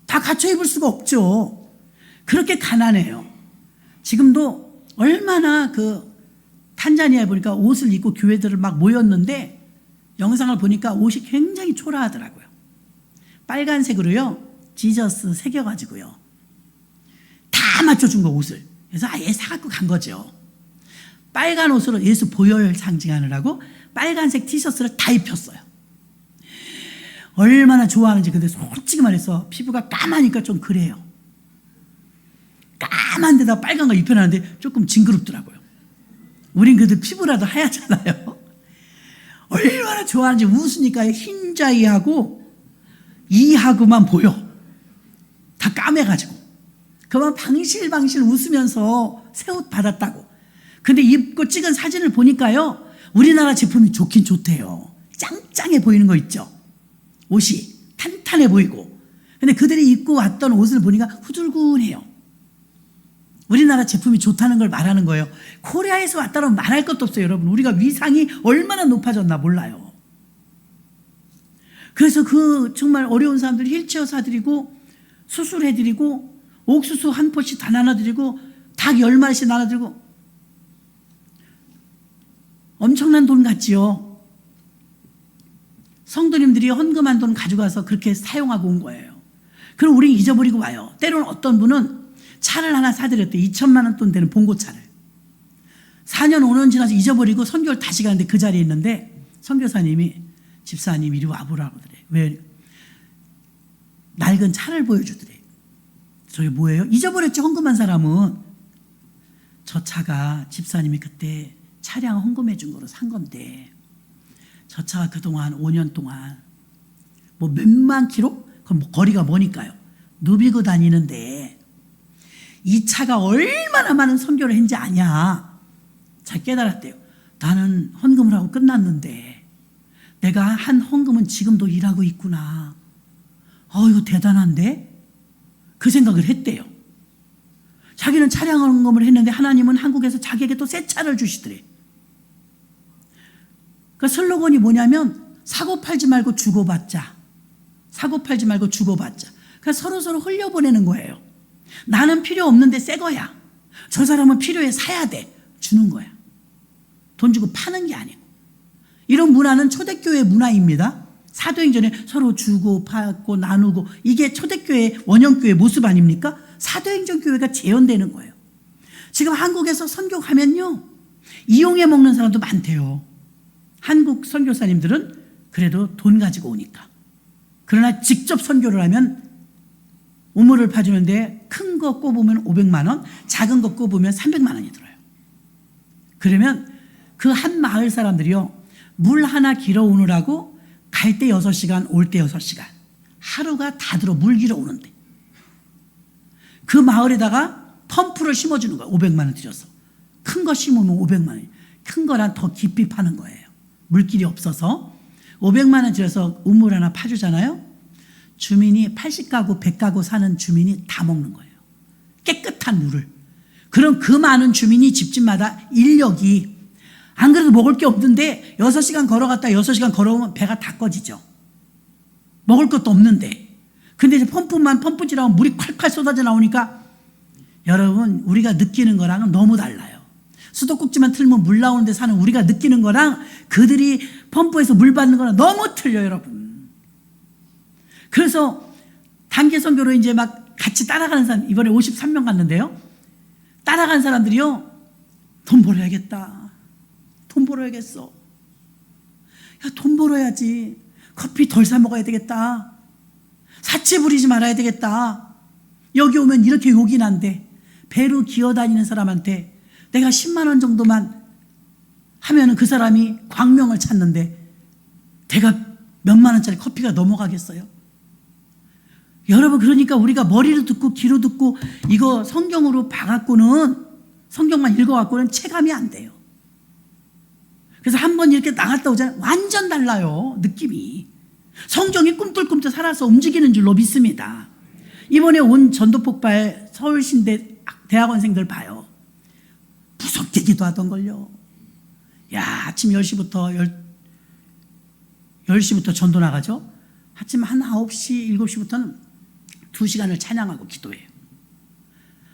Speaker 1: 다 갖춰 입을 수가 없죠. 그렇게 가난해요. 지금도 얼마나 탄자니아에 보니까 옷을 입고 교회들을 막 모였는데 영상을 보니까 옷이 굉장히 초라하더라고요. 빨간색으로요 지저스 새겨가지고요 다 맞춰준 거 옷을. 그래서 아예 사갖고 간 거죠. 빨간 옷으로 예수 보혈 상징하느라고 빨간색 티셔츠를 다 입혔어요. 얼마나 좋아하는지. 근데 솔직히 말해서 피부가 까마니까 좀 그래요. 까만 데다 빨간 거 입혀놨는데 조금 징그럽더라고요. 우린 그래도 피부라도 하얗잖아요. 얼마나 좋아하는지. 웃으니까 흰자이하고 이하고만 보여. 다 까매가지고. 그만 방실방실 웃으면서 새 옷 받았다고. 근데 입고 찍은 사진을 보니까요 우리나라 제품이 좋긴 좋대요. 짱짱해 보이는 거 있죠. 옷이 탄탄해 보이고. 근데 그들이 입고 왔던 옷을 보니까 후줄근해요. 우리나라 제품이 좋다는 걸 말하는 거예요. 코리아에서 왔다면 말할 것도 없어요. 여러분 우리가 위상이 얼마나 높아졌나 몰라요. 그래서 정말 어려운 사람들 휠체어 사드리고 수술해드리고 옥수수 한 포씩 다 나눠드리고 닭 10마리씩 나눠드리고 엄청난 돈 같지요. 성도님들이 헌금한 돈 가져가서 그렇게 사용하고 온 거예요. 그럼 우리 잊어버리고 와요. 때로는 어떤 분은 차를 하나 사드렸대. 2천만 원 돈 되는 봉고차를. 4년 5년 지나서 잊어버리고 선교를 다시 가는데 그 자리에 있는데 선교사님이 집사님 이리 와보라고 그래. 왜? 낡은 차를 보여주더래. 저게 뭐예요? 잊어버렸지 헌금한 사람은. 저 차가 집사님이 그때 차량 헌금해 준 거로 산 건데 저 차가 그동안 5년 동안 뭐 몇만 킬로? 그럼 뭐 거리가 뭐니까요. 누비고 다니는데 이 차가 얼마나 많은 선교를 했는지 아냐. 잘 깨달았대요. 나는 헌금을 하고 끝났는데 내가 한 헌금은 지금도 일하고 있구나. 이거 대단한데? 그 생각을 했대요. 자기는 차량 헌금을 했는데 하나님은 한국에서 자기에게 또 새 차를 주시더래. 그 슬로건이 뭐냐면 사고 팔지 말고 주고받자. 사고 팔지 말고 주고받자. 그래서 서로 흘려보내는 거예요. 나는 필요 없는데 새 거야. 저 사람은 필요해 사야 돼. 주는 거야. 돈 주고 파는 게 아니고. 이런 문화는 초대교회 문화입니다. 사도행전에 서로 주고 받고 나누고 이게 초대교회 원형교회 모습 아닙니까? 사도행전 교회가 재현되는 거예요. 지금 한국에서 선교 가면요 이용해 먹는 사람도 많대요. 한국 선교사님들은 그래도 돈 가지고 오니까. 그러나 직접 선교를 하면 우물을 파주는데 큰 거 꼽으면 500만 원, 작은 거 꼽으면 300만 원이 들어요. 그러면 그 한 마을 사람들이요 물 하나 길어 오느라고 갈 때 6시간 올 때 6시간 하루가 다 들어 물 길어 오는데 그 마을에다가 펌프를 심어주는 거예요. 500만 원 들여서. 큰 거 심으면 500만 원. 큰 거랑 더 깊이 파는 거예요. 물길이 없어서 500만 원 들여서 우물 하나 파주잖아요. 주민이 80가구 100가구 사는 주민이 다 먹는 거예요. 깨끗한 물을. 그럼 그 많은 주민이 집집마다 인력이 안 그래도 먹을 게 없는데 6시간 걸어갔다 6시간 걸어오면 배가 다 꺼지죠. 먹을 것도 없는데. 근데 이제 펌프질하면 물이 콸콸 쏟아져 나오니까 여러분 우리가 느끼는 거랑은 너무 달라요. 수도꼭지만 틀면 물 나오는 데 사는 우리가 느끼는 거랑 그들이 펌프에서 물 받는 거랑 너무 틀려요, 여러분. 그래서 단기 선교로 이제 막 같이 따라가는 사람, 이번에 53명 갔는데요. 따라간 사람들이요. 돈 벌어야겠다. 돈 벌어야겠어. 야, 돈 벌어야지. 커피 덜 사 먹어야 되겠다. 사치 부리지 말아야 되겠다. 여기 오면 이렇게 욕이 난대. 배로 기어다니는 사람한테 내가 10만 원 정도만 하면은 그 사람이 광명을 찾는데 대가 몇만 원짜리 커피가 넘어가겠어요? 여러분, 그러니까 우리가 머리로 듣고 귀로 듣고 이거 성경으로 봐갖고는, 성경만 읽어갖고는 체감이 안 돼요. 그래서 한번 이렇게 나갔다 오잖아요. 완전 달라요, 느낌이. 성경이 꿈틀꿈틀 살아서 움직이는 줄로 믿습니다. 이번에 온 전도폭발 서울신대 대학원생들 봐요. 무섭게 기도하던걸요. 야, 아침 10시부터 10시부터 전도 나가죠. 아침 한 9시, 7시부터는 2시간을 찬양하고 기도해요.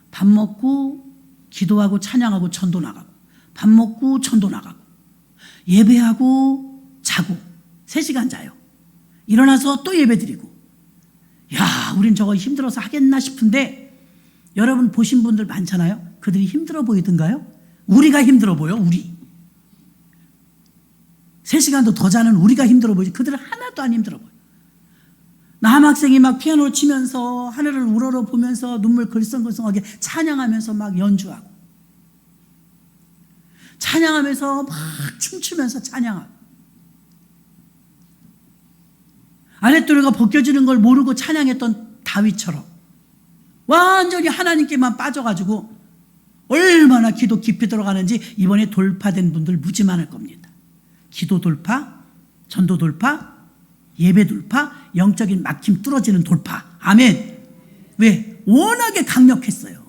Speaker 1: 밥 먹고 기도하고 찬양하고 전도 나가고, 밥 먹고 전도 나가고, 예배하고 자고 3시간 자요. 일어나서 또 예배 드리고. 야, 우린 저거 힘들어서 하겠나 싶은데, 여러분 보신 분들 많잖아요. 그들이 힘들어 보이던가요? 우리가 힘들어 보여, 우리. 3시간도 더 자는 우리가 힘들어 보이지 그들은 하나도 안 힘들어 보여. 남학생이 막 피아노를 치면서 하늘을 우러러 보면서 눈물 글썽글썽하게 찬양하면서 막 연주하고, 찬양하면서 막 춤추면서 찬양하고, 아랫도리가 벗겨지는 걸 모르고 찬양했던 다윗처럼 완전히 하나님께만 빠져가지고 얼마나 기도 깊이 들어가는지 이번에 돌파된 분들 무지 많을 겁니다. 기도 돌파, 전도 돌파, 예배 돌파, 영적인 막힘 뚫어지는 돌파. 아멘. 왜? 워낙에 강력했어요.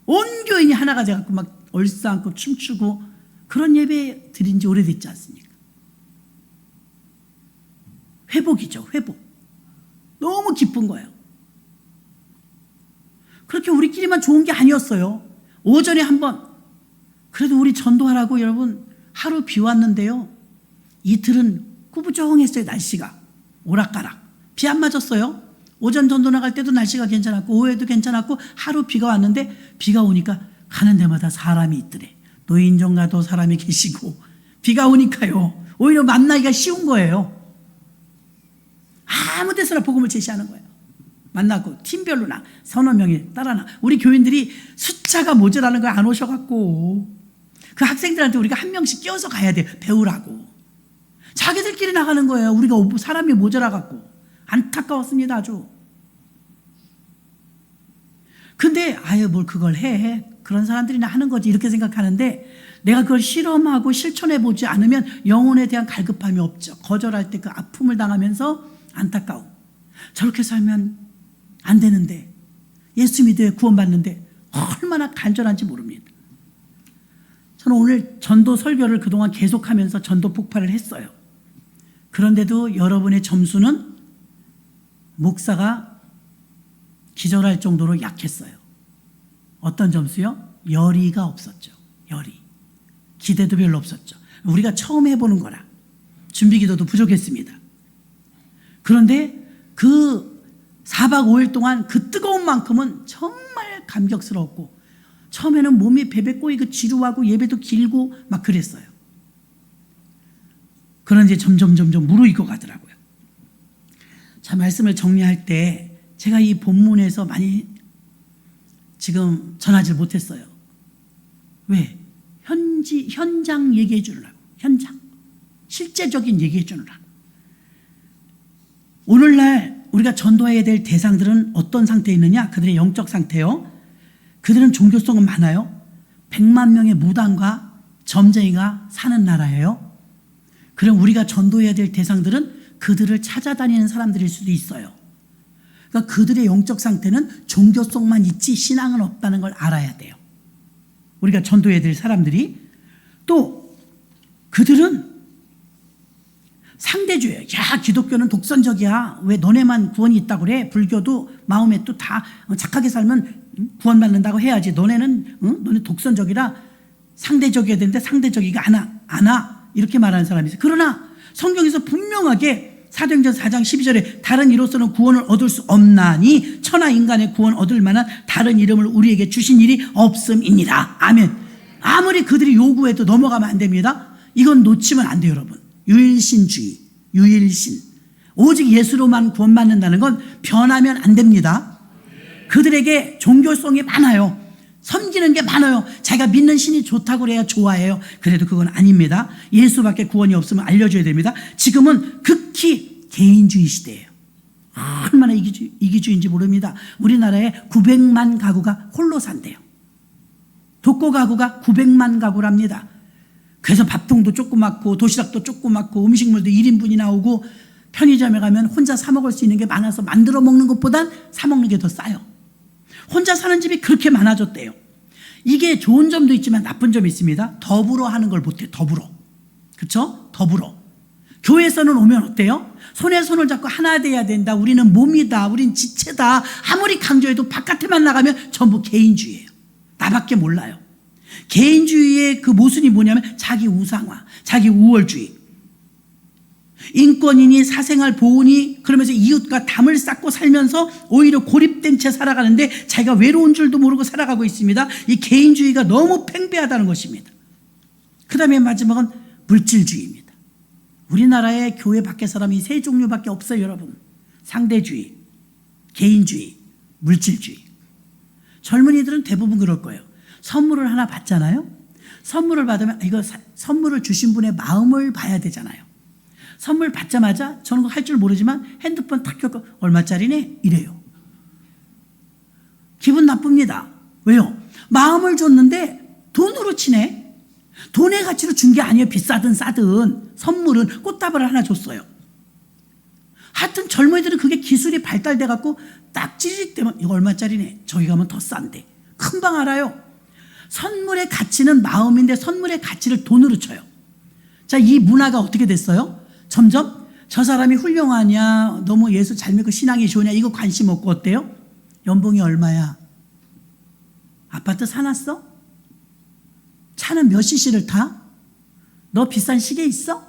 Speaker 1: 온 교인이 하나가 돼갖고 막 얼싸안고 춤추고 그런 예배 드린 지 오래됐지 않습니까? 회복이죠, 회복. 너무 기쁜 거예요. 그렇게 우리끼리만 좋은 게 아니었어요. 오전에 한번, 그래도 우리 전도하라고 여러분 하루 비 왔는데요. 이틀은 꾸부정했어요, 날씨가. 오락가락. 비 안 맞았어요. 오전 전도 나갈 때도 날씨가 괜찮았고, 오후에도 괜찮았고, 하루 비가 왔는데, 비가 오니까 가는 데마다 사람이 있더래. 노인정 가도 사람이 계시고, 비가 오니까요, 오히려 만나기가 쉬운 거예요. 아무 데서나 복음을 제시하는 거예요. 만나고 팀별로나 서너 명이 따라나. 우리 교인들이 숫자가 모자라는 거에 안 오셔갖고 그 학생들한테 우리가 한 명씩 끼워서 가야 돼요. 배우라고. 자기들끼리 나가는 거예요. 우리가 사람이 모자라갖고. 안타까웠습니다, 아주. 근데 아유 뭘 그걸 해. 그런 사람들이나 하는 거지 이렇게 생각하는데, 내가 그걸 실험하고 실천해보지 않으면 영혼에 대한 갈급함이 없죠. 거절할 때 그 아픔을 당하면서 안타까움. 저렇게 살면 안 되는데, 예수 믿어야 구원받는데 얼마나 간절한지 모릅니다. 저는 오늘 전도 설교를 그동안 계속하면서 전도 폭발을 했어요. 그런데도 여러분의 점수는 목사가 기절할 정도로 약했어요. 어떤 점수요? 열의가 없었죠. 열의. 기대도 별로 없었죠. 우리가 처음 해보는 거라 준비기도도 부족했습니다. 그런데 그 4박 5일 동안 그 뜨거운 만큼은 정말 감격스러웠고, 처음에는 몸이 베베 꼬이고 지루하고 예배도 길고 막 그랬어요. 그런데 점점 무르익어 가더라고요. 자, 말씀을 정리할 때 제가 이 본문에서 많이 지금 전하지 못했어요. 왜? 현장 얘기해 주느라고. 현장. 실제적인 얘기해 주느라고. 오늘날 우리가 전도해야 될 대상들은 어떤 상태에 있느냐? 그들의 영적 상태요. 그들은 종교성은 많아요. 100만 명의 무당과 점쟁이가 사는 나라예요. 그럼 우리가 전도해야 될 대상들은 그들을 찾아다니는 사람들일 수도 있어요. 그러니까 그들의 영적 상태는 종교성만 있지 신앙은 없다는 걸 알아야 돼요. 우리가 전도해야 될 사람들이. 또 그들은 상대주의예요. 야, 기독교는 독선적이야. 왜 너네만 구원이 있다고 그래? 불교도 마음에 또 다 착하게 살면 구원받는다고 해야지. 너네는 너네 독선적이라 상대적이어야 되는데 상대적이가 않아. 이렇게 말하는 사람이 있어요. 그러나 성경에서 분명하게 사도행전 4장 12절에 다른 이로서는 구원을 얻을 수 없나니 천하 인간의 구원 얻을 만한 다른 이름을 우리에게 주신 일이 없음이니라. 아멘. 아무리 그들이 요구해도 넘어가면 안 됩니다. 이건 놓치면 안 돼요, 여러분. 유일신주의, 유일신. 오직 예수로만 구원받는다는 건 변하면 안 됩니다. 그들에게 종교성이 많아요. 섬기는 게 많아요. 자기가 믿는 신이 좋다고 그래야 좋아해요. 그래도 그건 아닙니다. 예수밖에 구원이 없으면 알려줘야 됩니다. 지금은 극히 개인주의 시대예요. 얼마나 이기주의인지 모릅니다. 우리나라에 900만 가구가 홀로 산대요. 독거 가구가 900만 가구랍니다. 그래서 밥통도 조그맣고 도시락도 조그맣고 음식물도 1인분이 나오고 편의점에 가면 혼자 사 먹을 수 있는 게 많아서 만들어 먹는 것보단 사 먹는 게 더 싸요. 혼자 사는 집이 그렇게 많아졌대요. 이게 좋은 점도 있지만 나쁜 점이 있습니다. 더불어 하는 걸 못해. 더불어. 그렇죠? 더불어. 교회에서는 오면 어때요? 손에 손을 잡고 하나 돼야 된다. 우리는 몸이다. 우린 지체다. 아무리 강조해도 바깥에만 나가면 전부 개인주의예요. 나밖에 몰라요. 개인주의의 그 모순이 뭐냐면 자기 우상화, 자기 우월주의. 인권이니 사생활 보호니 그러면서 이웃과 담을 쌓고 살면서 오히려 고립된 채 살아가는데 자기가 외로운 줄도 모르고 살아가고 있습니다. 이 개인주의가 너무 팽배하다는 것입니다. 그 다음에 마지막은 물질주의입니다. 우리나라의 교회 밖에 사람이 세 종류밖에 없어요, 여러분. 상대주의, 개인주의, 물질주의. 젊은이들은 대부분 그럴 거예요. 선물을 하나 받잖아요. 선물을 받으면 이거 선물을 주신 분의 마음을 봐야 되잖아요. 선물 받자마자 저는 할 줄 모르지만 핸드폰 탁 켜고 얼마짜리네? 이래요. 기분 나쁩니다. 왜요? 마음을 줬는데 돈으로 치네. 돈의 가치로 준 게 아니에요. 비싸든 싸든 선물은 꽃다발을 하나 줬어요. 하여튼 젊은이들은 그게 기술이 발달돼 갖고 딱 찌릿 되면 이거 얼마짜리네. 저기 가면 더 싼데. 금방 알아요. 선물의 가치는 마음인데 선물의 가치를 돈으로 쳐요. 자, 이 문화가 어떻게 됐어요? 점점 저 사람이 훌륭하냐, 너무 예수 잘 믿고 신앙이 좋으냐 이거 관심 없고 어때요? 연봉이 얼마야? 아파트 사놨어? 차는 몇 cc를 타? 너 비싼 시계 있어?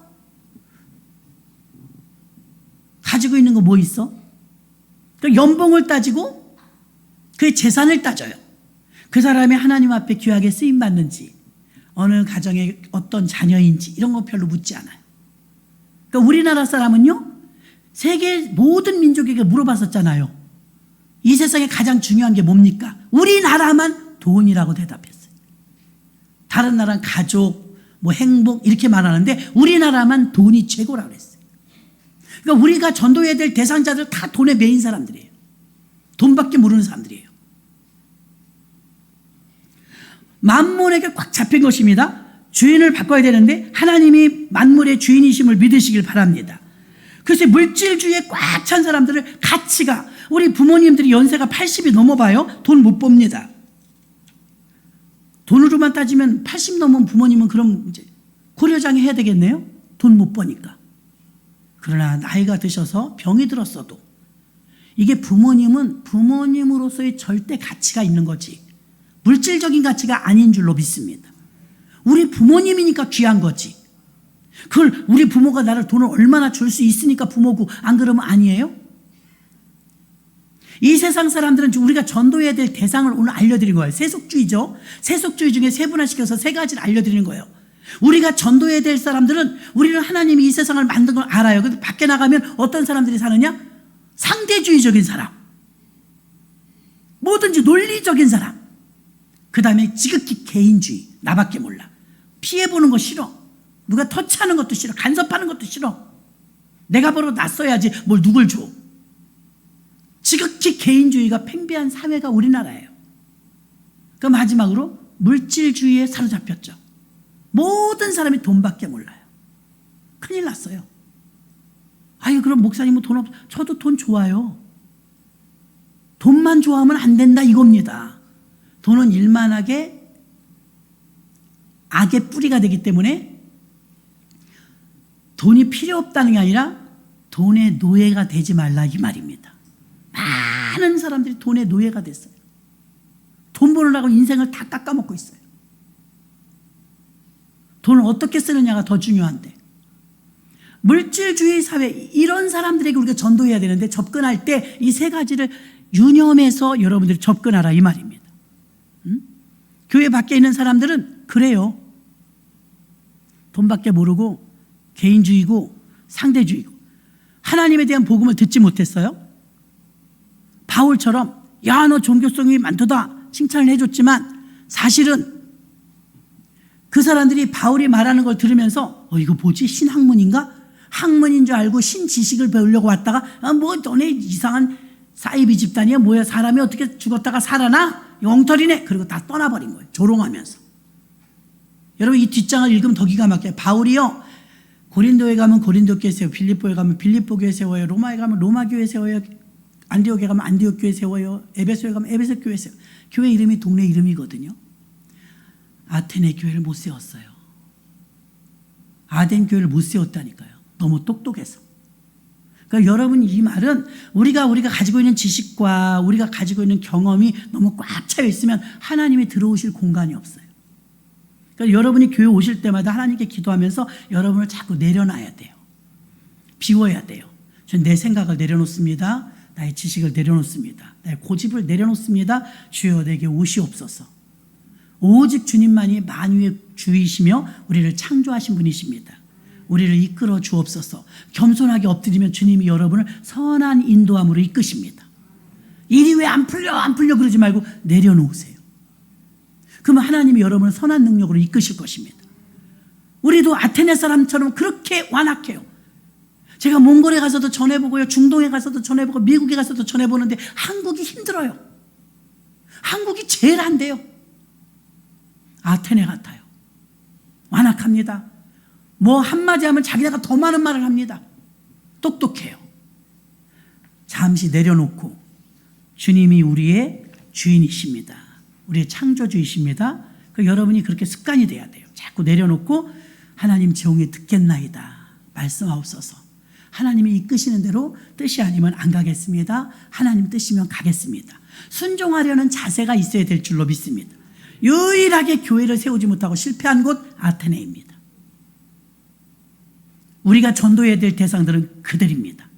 Speaker 1: 가지고 있는 거 뭐 있어? 그 연봉을 따지고 그의 재산을 따져요. 그 사람이 하나님 앞에 귀하게 쓰임받는지, 어느 가정에 어떤 자녀인지 이런 거 별로 묻지 않아요. 그러니까 우리나라 사람은요, 세계 모든 민족에게 물어봤었잖아요. 이 세상에 가장 중요한 게 뭡니까? 우리나라만 돈이라고 대답했어요. 다른 나라는 가족, 뭐 행복 이렇게 말하는데 우리나라만 돈이 최고라고 그랬어요. 그러니까 우리가 전도해야 될 대상자들 다 돈에 매인 사람들이에요. 돈밖에 모르는 사람들이에요. 만몬에게 꽉 잡힌 것입니다. 주인을 바꿔야 되는데 하나님이 만물의 주인이심을 믿으시길 바랍니다. 그래서 물질주의에 꽉 찬 사람들을 가치가, 우리 부모님들이 연세가 80이 넘어봐요. 돈 못 법니다. 돈으로만 따지면 80 넘은 부모님은 그럼 이제 고려장애 해야 되겠네요. 돈 못 버니까. 그러나 나이가 드셔서 병이 들었어도 이게 부모님은 부모님으로서의 절대 가치가 있는 거지 물질적인 가치가 아닌 줄로 믿습니다. 우리 부모님이니까 귀한 거지. 그걸 우리 부모가 나를 돈을 얼마나 줄 수 있으니까 부모고, 안 그러면 아니에요? 이 세상 사람들은 우리가 전도해야 될 대상을 오늘 알려드린 거예요. 세속주의죠. 세속주의 중에 세분화시켜서 세 가지를 알려드리는 거예요. 우리가 전도해야 될 사람들은 우리는 하나님이 이 세상을 만든 걸 알아요. 근데 밖에 나가면 어떤 사람들이 사느냐? 상대주의적인 사람. 뭐든지 논리적인 사람. 그 다음에 지극히 개인주의. 나밖에 몰라. 피해보는 거 싫어. 누가 터치하는 것도 싫어. 간섭하는 것도 싫어. 내가 벌어 놨어야지 뭘 누굴 줘. 지극히 개인주의가 팽배한 사회가 우리나라예요. 그 마지막으로 물질주의에 사로잡혔죠. 모든 사람이 돈밖에 몰라요. 큰일 났어요. 아유, 그럼 목사님은 돈 없어. 저도 돈 좋아요. 돈만 좋아하면 안 된다 이겁니다. 돈은 일만하게 악의 뿌리가 되기 때문에 돈이 필요 없다는 게 아니라 돈의 노예가 되지 말라 이 말입니다. 많은 사람들이 돈의 노예가 됐어요. 돈 벌으려고 인생을 다 깎아먹고 있어요. 돈을 어떻게 쓰느냐가 더 중요한데, 물질주의 사회, 이런 사람들에게 우리가 전도해야 되는데 접근할 때 이 세 가지를 유념해서 여러분들이 접근하라 이 말입니다. 교회 밖에 있는 사람들은 그래요. 돈밖에 모르고 개인주의고 상대주의고 하나님에 대한 복음을 듣지 못했어요. 바울처럼 야, 너 종교성이 많도다 칭찬을 해줬지만 사실은 그 사람들이 바울이 말하는 걸 들으면서 이거 뭐지? 신학문인가? 학문인 줄 알고 신지식을 배우려고 왔다가 뭐 너네 이상한 사이비 집단이야 뭐야, 사람이 어떻게 죽었다가 살아나? 엉터리네. 그리고 다 떠나버린 거예요. 조롱하면서. 여러분 이 뒷장을 읽으면 더 기가 막혀요. 바울이요, 고린도에 가면 고린도 교회 세워요, 빌립보에 가면 빌립보 교회 세워요, 로마에 가면 로마 교회 세워요, 안디옥에 가면 안디옥 교회 세워요, 에베소에 가면 에베소 교회 세워요. 교회 이름이 동네 이름이거든요. 아테네 교회를 못 세웠어요. 아덴 교회를 못 세웠다니까요. 너무 똑똑해서. 그러니까 여러분 이 말은 우리가 가지고 있는 지식과 우리가 가지고 있는 경험이 너무 꽉 차여 있으면 하나님이 들어오실 공간이 없어요. 그러니까 여러분이 교회 오실 때마다 하나님께 기도하면서 여러분을 자꾸 내려놔야 돼요. 비워야 돼요. 저는 내 생각을 내려놓습니다. 나의 지식을 내려놓습니다. 나의 고집을 내려놓습니다. 주여 내게 오시옵소서. 오직 주님만이 만유의 주이시며 우리를 창조하신 분이십니다. 우리를 이끌어 주옵소서. 겸손하게 엎드리면 주님이 여러분을 선한 인도함으로 이끄십니다. 일이 왜 안 풀려 그러지 말고 내려놓으세요. 그러면 하나님이 여러분을 선한 능력으로 이끄실 것입니다. 우리도 아테네 사람처럼 그렇게 완악해요. 제가 몽골에 가서도 전해보고요, 중동에 가서도 전해보고 미국에 가서도 전해보는데 한국이 힘들어요. 한국이 제일 안 돼요. 아테네 같아요. 완악합니다. 뭐 한마디 하면 자기네가 더 많은 말을 합니다. 똑똑해요. 잠시 내려놓고 주님이 우리의 주인이십니다. 우리의 창조주이십니다. 여러분이 그렇게 습관이 돼야 돼요. 자꾸 내려놓고 하나님 지용이 듣겠나이다 말씀하옵소서. 하나님이 이끄시는 대로 뜻이 아니면 안 가겠습니다. 하나님 뜻이면 가겠습니다. 순종하려는 자세가 있어야 될 줄로 믿습니다. 유일하게 교회를 세우지 못하고 실패한 곳 아테네입니다. 우리가 전도해야 될 대상들은 그들입니다.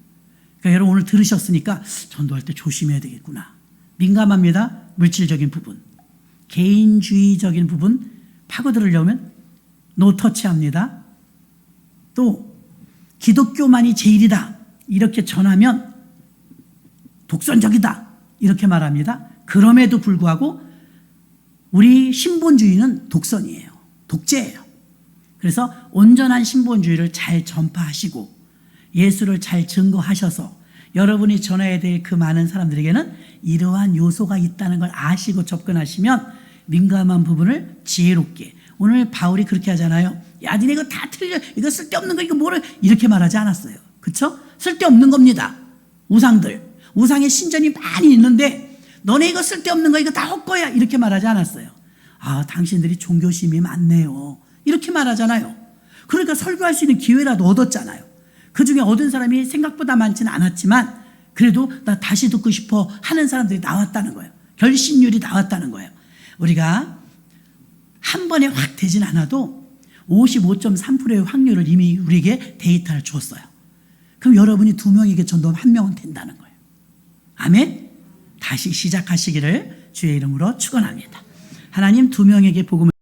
Speaker 1: 그러니까 여러분 오늘 들으셨으니까 전도할 때 조심해야 되겠구나. 민감합니다. 물질적인 부분, 개인주의적인 부분 파고들으려면 노터치합니다. 또 기독교만이 제일이다 이렇게 전하면 독선적이다 이렇게 말합니다. 그럼에도 불구하고 우리 신본주의는 독선이에요. 독재예요. 그래서 온전한 신본주의를 잘 전파하시고 예수를 잘 증거하셔서 여러분이 전해야 될 그 많은 사람들에게는 이러한 요소가 있다는 걸 아시고 접근하시면 민감한 부분을 지혜롭게, 오늘 바울이 그렇게 하잖아요. 야, 니네 이거 다 틀려, 이거 쓸데없는 거, 이거 뭐를, 이렇게 말하지 않았어요. 그쵸? 쓸데없는 겁니다. 우상의 신전이 많이 있는데 너네 이거 쓸데없는 거, 이거 다 헛거야, 이렇게 말하지 않았어요. 아, 당신들이 종교심이 많네요, 이렇게 말하잖아요. 그러니까 설교할 수 있는 기회라도 얻었잖아요. 그 중에 얻은 사람이 생각보다 많지는 않았지만 그래도 나 다시 듣고 싶어 하는 사람들이 나왔다는 거예요. 결심률이 나왔다는 거예요. 우리가 한 번에 확 되진 않아도 55.3%의 확률을 이미 우리에게 데이터를 줬어요. 그럼 여러분이 2명에게 전도하면 1명은 된다는 거예요. 아멘? 다시 시작하시기를 주의 이름으로 축원합니다. 하나님 2명에게 복음을